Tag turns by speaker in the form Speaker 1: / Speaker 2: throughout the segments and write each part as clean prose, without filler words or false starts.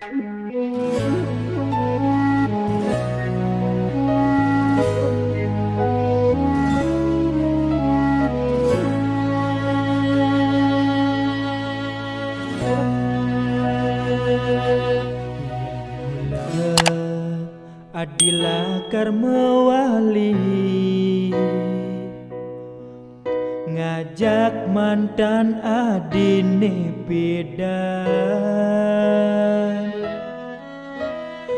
Speaker 1: Adilah karma wali ngajak mantan adine bedan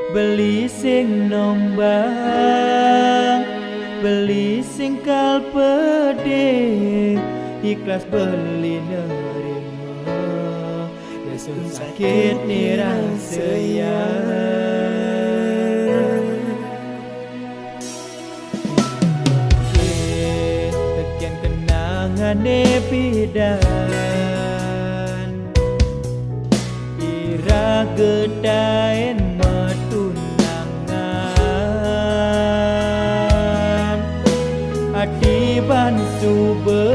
Speaker 1: beli sing nombang beli sing kal pede ikhlas beli nerima lesun sakit ni rasanya ngane bidan ira gedaen metunangan adiban sube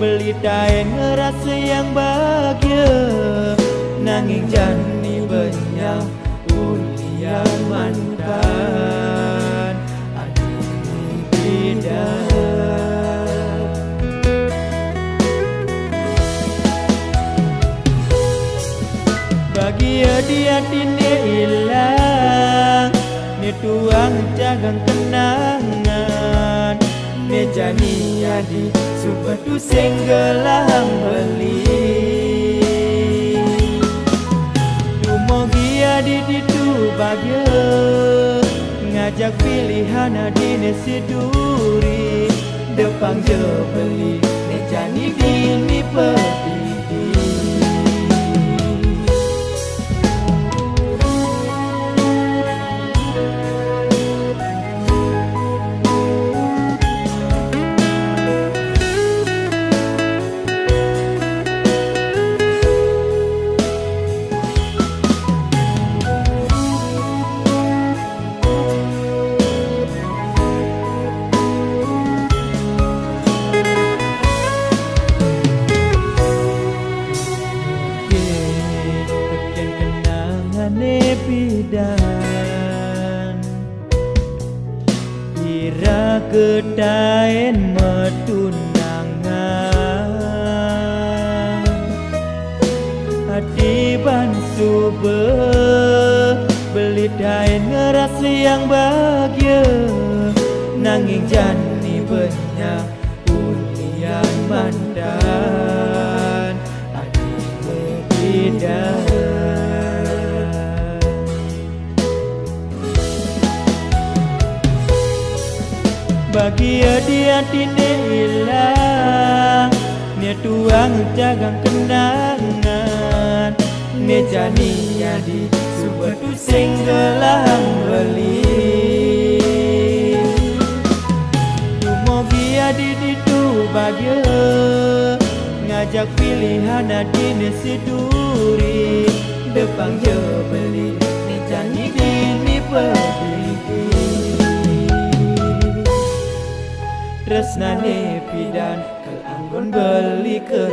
Speaker 1: beli daen ngerasa yang bahagia nanging jani banyak ulian mantan adine bidan bahagia di hatinya hilang ni tuang jagang kenangan ni jani adi subatu senggelang beli dumogia di ditu bahagia ngajak pilihan adine siduri depan je beli ni jani dini peti bidan ira gedaen metunangan adiban sube beli daen ngerasa yang bahagia nanging jani banyak ulian mandan adine bidan bahagia di hatinya hilang ni tuang jagang kenangan ni jani jadi subatu senggelang beli dumogia di ditu bahagia ngajak pilihan adine siduri depan je beli ni jani dini pedih tresnane pidan kal anggon beli ke